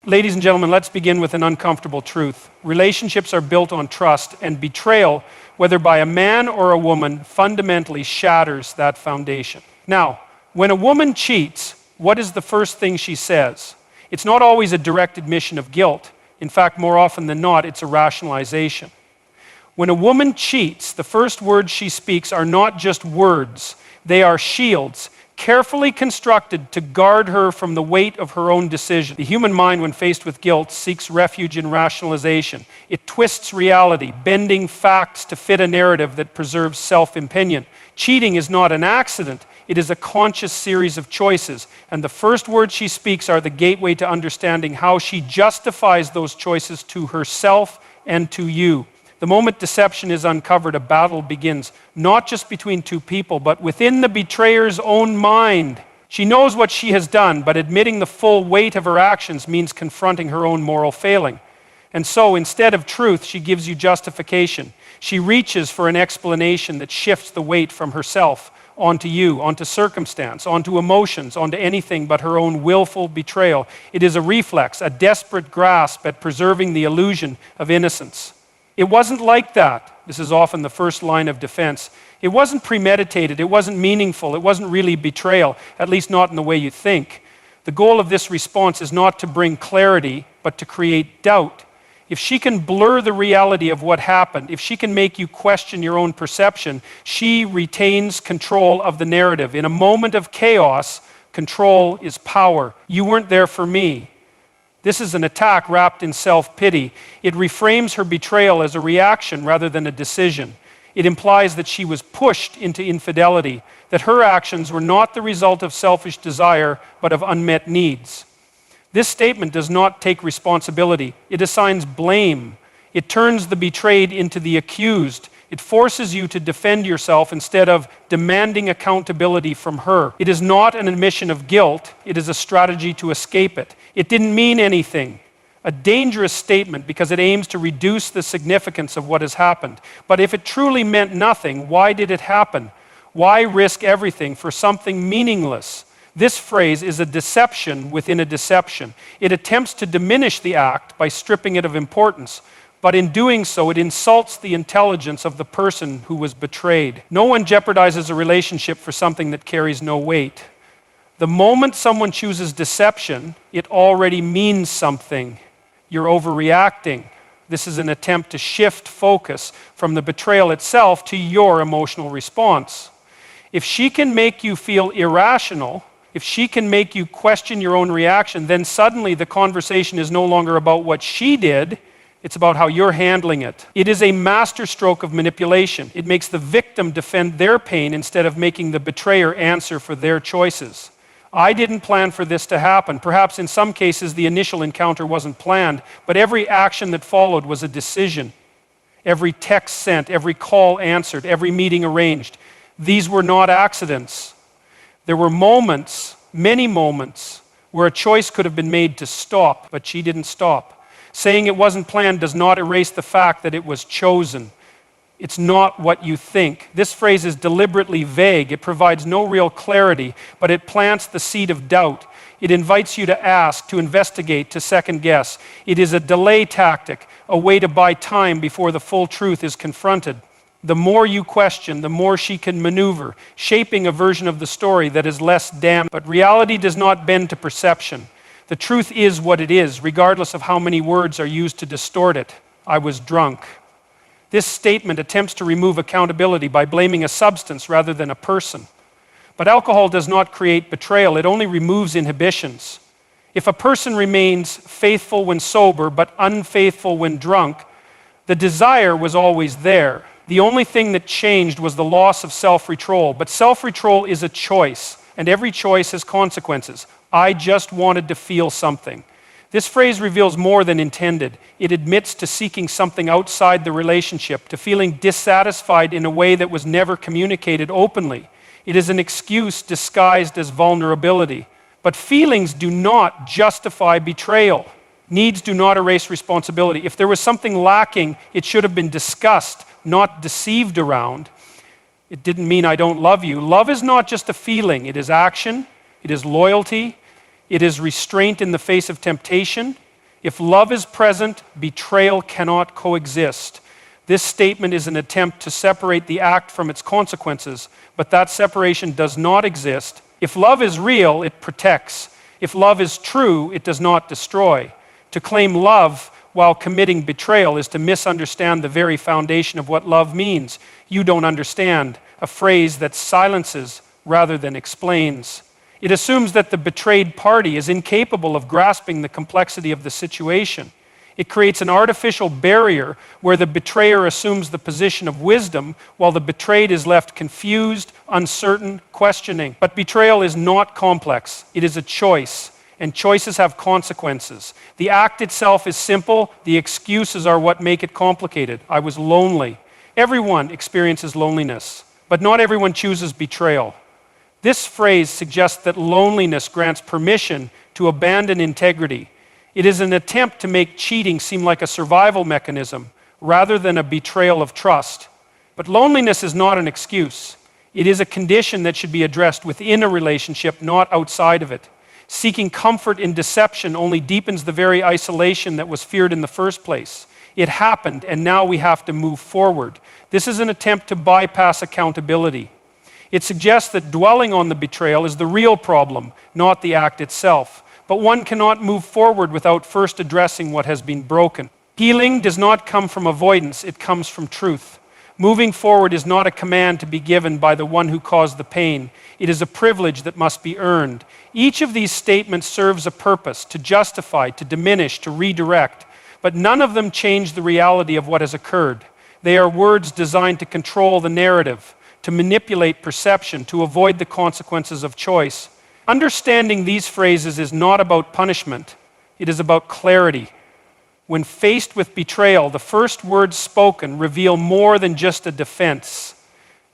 Ladies and gentlemen, let's begin with an uncomfortable truth. Relationships are built on trust, and betrayal, whether by a man or a woman, fundamentally shatters that foundation. Now, when a woman cheats, what is the first thing she says? It's not always a direct admission of guilt. In fact, more often than not, it's a rationalization. When a woman cheats, the first words she speaks are not just words. They are shields, carefully constructed to guard her from the weight of her own decision. The human mind, when faced with guilt, seeks refuge in rationalization. It twists reality, bending facts to fit a narrative that preserves self-opinion. Cheating is not an accident. It is a conscious series of choices, and the first words she speaks are the gateway to understanding how she justifies those choices to herself and to you. The moment deception is uncovered, a battle begins, not just between two people, but within the betrayer's own mind. She knows what she has done, but admitting the full weight of her actions means confronting her own moral failing. And so, instead of truth, she gives you justification. She reaches for an explanation that shifts the weight from herself onto you, onto circumstance, onto emotions, onto anything but her own willful betrayal. It is a reflex, a desperate grasp at preserving the illusion of innocence. It wasn't like that. This is often the first line of defense. It wasn't premeditated. It wasn't meaningful. It wasn't really betrayal, at least not in the way you think. The goal of this response is not to bring clarity, but to create doubt. If she can blur the reality of what happened, if she can make you question your own perception, she retains control of the narrative. In a moment of chaos, control is power. You weren't there for me. This is an attack wrapped in self-pity. It reframes her betrayal as a reaction rather than a decision. It implies that she was pushed into infidelity, that her actions were not the result of selfish desire, but of unmet needs. This statement does not take responsibility. It assigns blame. It turns the betrayed into the accused. It forces you to defend yourself instead of demanding accountability from her. It is not an admission of guilt. It is a strategy to escape it. It didn't mean anything. A dangerous statement because it aims to reduce the significance of what has happened. But if it truly meant nothing, why did it happen? Why risk everything for something meaningless? This phrase is a deception within a deception. It attempts to diminish the act by stripping it of importance. But in doing so, it insults the intelligence of the person who was betrayed. No one jeopardizes a relationship for something that carries no weight. The moment someone chooses deception, it already means something. You're overreacting. This is an attempt to shift focus from the betrayal itself to your emotional response. If she can make you feel irrational, if she can make you question your own reaction, then suddenly the conversation is no longer about what she did. It's about how you're handling it. It is a masterstroke of manipulation. It makes the victim defend their pain instead of making the betrayer answer for their choices. I didn't plan for this to happen. Perhaps in some cases the initial encounter wasn't planned, but every action that followed was a decision. Every text sent, every call answered, every meeting arranged. These were not accidents. There were moments, many moments, where a choice could have been made to stop, but she didn't stop. Saying it wasn't planned does not erase the fact that it was chosen. It's not what you think. This phrase is deliberately vague. It provides no real clarity, but it plants the seed of doubt. It invites you to ask, to investigate, to second guess. It is a delay tactic, a way to buy time before the full truth is confronted. The more you question, the more she can maneuver, shaping a version of the story that is less damned. But reality does not bend to perception. The truth is what it is, regardless of how many words are used to distort it. I was drunk. This statement attempts to remove accountability by blaming a substance rather than a person. But alcohol does not create betrayal, it only removes inhibitions. If a person remains faithful when sober but unfaithful when drunk, the desire was always there. The only thing that changed was the loss of self-control. But self-control is a choice, and every choice has consequences. I just wanted to feel something. This phrase reveals more than intended. It admits to seeking something outside the relationship, to feeling dissatisfied in a way that was never communicated openly. It is an excuse disguised as vulnerability. But feelings do not justify betrayal. Needs do not erase responsibility. If there was something lacking, it should have been discussed, not deceived around. It didn't mean I don't love you. Love is not just a feeling. It is action. It is loyalty. It is restraint in the face of temptation. If love is present, betrayal cannot coexist. This statement is an attempt to separate the act from its consequences, but that separation does not exist. If love is real, it protects. If love is true, it does not destroy. To claim love while committing betrayal is to misunderstand the very foundation of what love means. You don't understand, a phrase that silences rather than explains. It assumes that the betrayed party is incapable of grasping the complexity of the situation. It creates an artificial barrier where the betrayer assumes the position of wisdom while the betrayed is left confused, uncertain, questioning. But betrayal is not complex. It is a choice, and choices have consequences. The act itself is simple. The excuses are what make it complicated. I was lonely. Everyone experiences loneliness, but not everyone chooses betrayal. This phrase suggests that loneliness grants permission to abandon integrity. It is an attempt to make cheating seem like a survival mechanism rather than a betrayal of trust. But loneliness is not an excuse. It is a condition that should be addressed within a relationship, not outside of it. Seeking comfort in deception only deepens the very isolation that was feared in the first place. It happened, and now we have to move forward. This is an attempt to bypass accountability. It suggests that dwelling on the betrayal is the real problem, not the act itself. But one cannot move forward without first addressing what has been broken. Healing does not come from avoidance, it comes from truth. Moving forward is not a command to be given by the one who caused the pain. It is a privilege that must be earned. Each of these statements serves a purpose, to justify, to diminish, to redirect, but none of them change the reality of what has occurred. They are words designed to control the narrative, to manipulate perception, to avoid the consequences of choice. Understanding these phrases is not about punishment, it is about clarity. When faced with betrayal, the first words spoken reveal more than just a defense.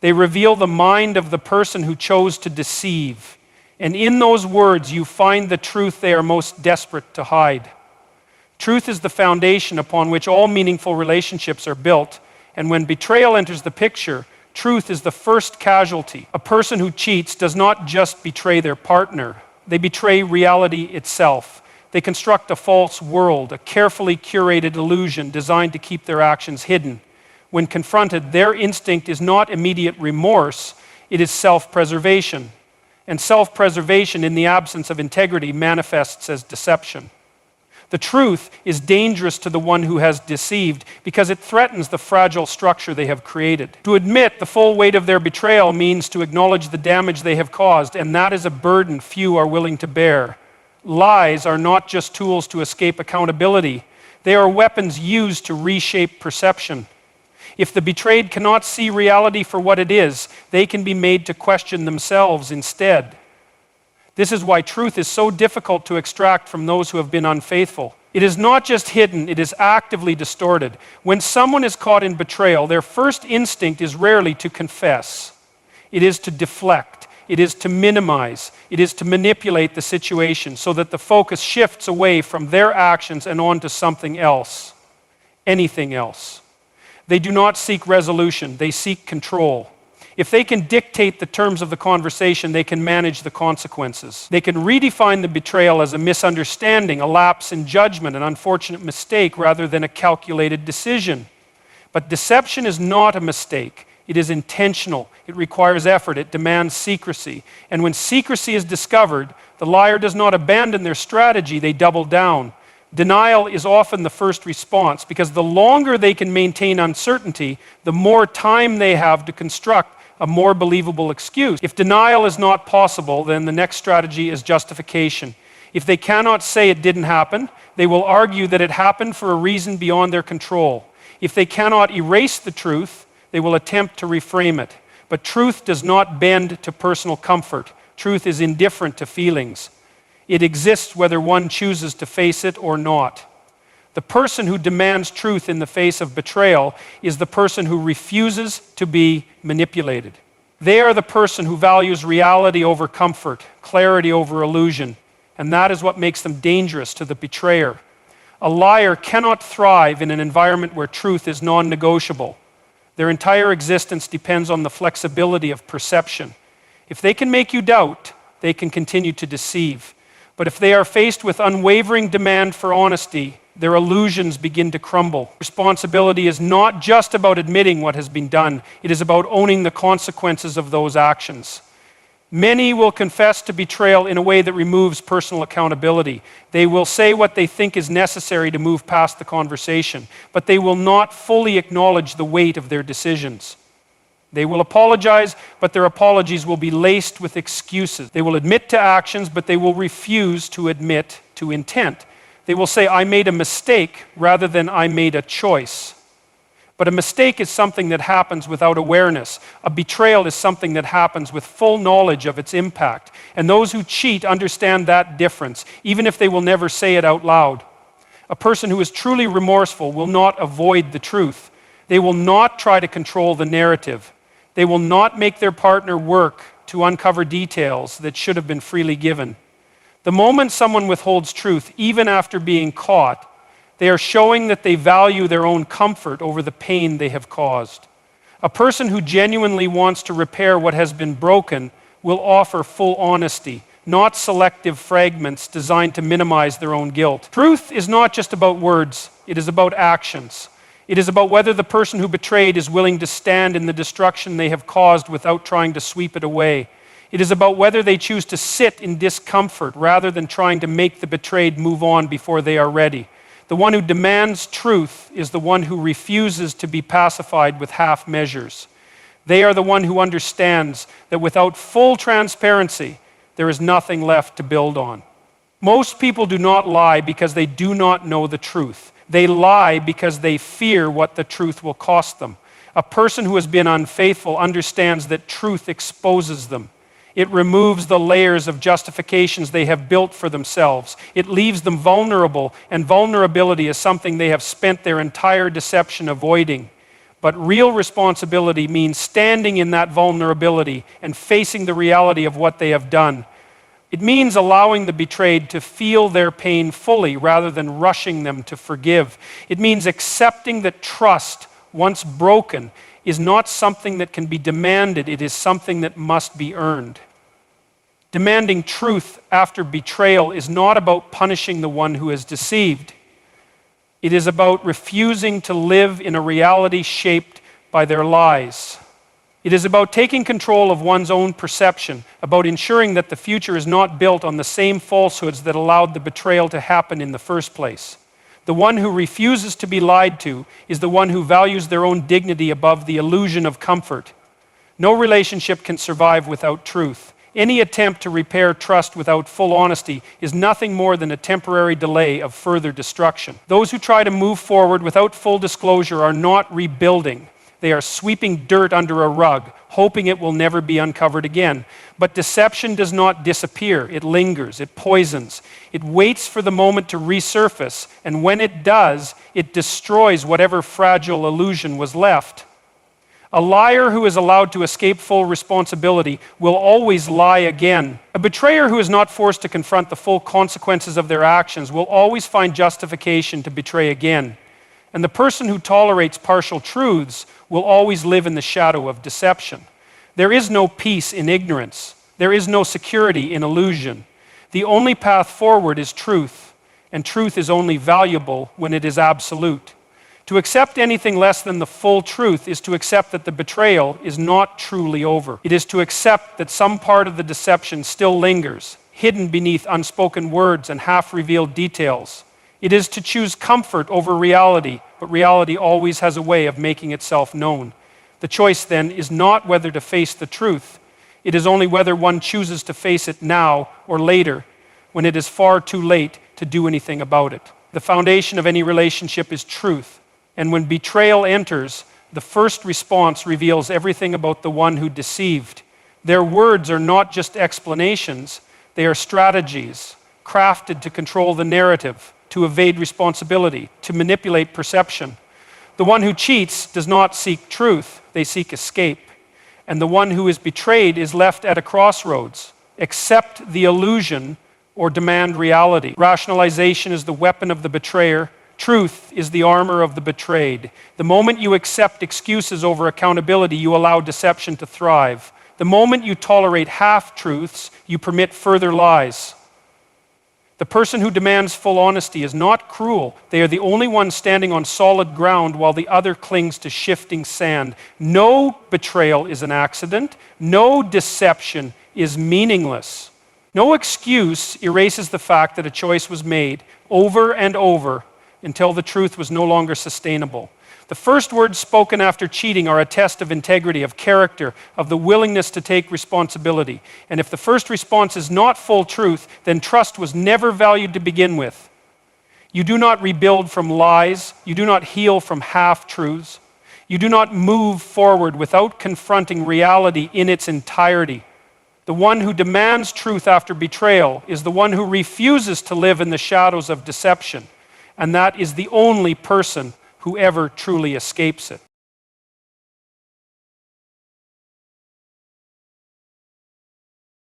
They reveal the mind of the person who chose to deceive. And in those words, you find the truth they are most desperate to hide. Truth is the foundation upon which all meaningful relationships are built. And when betrayal enters the picture, truth is the first casualty. A person who cheats does not just betray their partner. They betray reality itself. They construct a false world, a carefully curated illusion designed to keep their actions hidden. When confronted, their instinct is not immediate remorse, it is self-preservation. And self-preservation in the absence of integrity manifests as deception. The truth is dangerous to the one who has deceived because it threatens the fragile structure they have created. To admit the full weight of their betrayal means to acknowledge the damage they have caused, and that is a burden few are willing to bear. Lies are not just tools to escape accountability. They are weapons used to reshape perception. If the betrayed cannot see reality for what it is, they can be made to question themselves instead. This is why truth is so difficult to extract from those who have been unfaithful. It is not just hidden, it is actively distorted. When someone is caught in betrayal, their first instinct is rarely to confess. It is to deflect. It is to minimize. It is to manipulate the situation so that the focus shifts away from their actions and onto something else. Anything else. They do not seek resolution, they seek control. If they can dictate the terms of the conversation, they can manage the consequences. They can redefine the betrayal as a misunderstanding, a lapse in judgment, an unfortunate mistake, rather than a calculated decision. But deception is not a mistake. It is intentional. It requires effort. It demands secrecy. And when secrecy is discovered, the liar does not abandon their strategy, they double down. Denial is often the first response because the longer they can maintain uncertainty, the more time they have to construct a more believable excuse. If denial is not possible, then the next strategy is justification. If they cannot say it didn't happen, they will argue that it happened for a reason beyond their control. If they cannot erase the truth, they will attempt to reframe it. But truth does not bend to personal comfort. Truth is indifferent to feelings. It exists whether one chooses to face it or not. The person who demands truth in the face of betrayal is the person who refuses to be manipulated. They are the person who values reality over comfort, clarity over illusion, and that is what makes them dangerous to the betrayer. A liar cannot thrive in an environment where truth is non-negotiable. Their entire existence depends on the flexibility of perception. If they can make you doubt, they can continue to deceive. But if they are faced with unwavering demand for honesty, their illusions begin to crumble. Responsibility is not just about admitting what has been done, it is about owning the consequences of those actions. Many will confess to betrayal in a way that removes personal accountability. They will say what they think is necessary to move past the conversation, but they will not fully acknowledge the weight of their decisions. They will apologize, but their apologies will be laced with excuses. They will admit to actions, but they will refuse to admit to intent. They will say, "I made a mistake," rather than "I made a choice." But a mistake is something that happens without awareness. A betrayal is something that happens with full knowledge of its impact. And those who cheat understand that difference, even if they will never say it out loud. A person who is truly remorseful will not avoid the truth. They will not try to control the narrative. They will not make their partner work to uncover details that should have been freely given. The moment someone withholds truth, even after being caught, they are showing that they value their own comfort over the pain they have caused. A person who genuinely wants to repair what has been broken will offer full honesty, not selective fragments designed to minimize their own guilt. Truth is not just about words, it is about actions. It is about whether the person who betrayed is willing to stand in the destruction they have caused without trying to sweep it away. It is about whether they choose to sit in discomfort rather than trying to make the betrayed move on before they are ready. The one who demands truth is the one who refuses to be pacified with half measures. They are the one who understands that without full transparency, there is nothing left to build on. Most people do not lie because they do not know the truth. They lie because they fear what the truth will cost them. A person who has been unfaithful understands that truth exposes them. It removes the layers of justifications they have built for themselves. It leaves them vulnerable, and vulnerability is something they have spent their entire deception avoiding. But real responsibility means standing in that vulnerability and facing the reality of what they have done. It means allowing the betrayed to feel their pain fully rather than rushing them to forgive. It means accepting that trust, once broken, is not something that can be demanded, it is something that must be earned. Demanding truth after betrayal is not about punishing the one who has deceived. It is about refusing to live in a reality shaped by their lies. It is about taking control of one's own perception, about ensuring that the future is not built on the same falsehoods that allowed the betrayal to happen in the first place. The one who refuses to be lied to is the one who values their own dignity above the illusion of comfort. No relationship can survive without truth. Any attempt to repair trust without full honesty is nothing more than a temporary delay of further destruction. Those who try to move forward without full disclosure are not rebuilding. They are sweeping dirt under a rug, hoping it will never be uncovered again. But deception does not disappear. It lingers. It poisons. It waits for the moment to resurface, and when it does, it destroys whatever fragile illusion was left. A liar who is allowed to escape full responsibility will always lie again. A betrayer who is not forced to confront the full consequences of their actions will always find justification to betray again. And the person who tolerates partial truths will always live in the shadow of deception. There is no peace in ignorance. There is no security in illusion. The only path forward is truth, and truth is only valuable when it is absolute. To accept anything less than the full truth is to accept that the betrayal is not truly over. It is to accept that some part of the deception still lingers, hidden beneath unspoken words and half-revealed details. It is to choose comfort over reality, but reality always has a way of making itself known. The choice then is not whether to face the truth. It is only whether one chooses to face it now or later, when it is far too late to do anything about it. The foundation of any relationship is truth. And when betrayal enters, the first response reveals everything about the one who deceived. Their words are not just explanations, they are strategies crafted to control the narrative, to evade responsibility, to manipulate perception. The one who cheats does not seek truth, they seek escape. And the one who is betrayed is left at a crossroads. Accept the illusion or demand reality. Rationalization is the weapon of the betrayer. Truth is the armor of the betrayed. The moment you accept excuses over accountability, you allow deception to thrive. The moment you tolerate half-truths, you permit further lies. The person who demands full honesty is not cruel. They are the only one standing on solid ground while the other clings to shifting sand. No betrayal is an accident. No deception is meaningless. No excuse erases the fact that a choice was made over and over until the truth was no longer sustainable. The first words spoken after cheating are a test of integrity, of character, of the willingness to take responsibility. And if the first response is not full truth, then trust was never valued to begin with. You do not rebuild from lies. You do not heal from half-truths. You do not move forward without confronting reality in its entirety. The one who demands truth after betrayal is the one who refuses to live in the shadows of deception. And that is the only person who ever truly escapes it.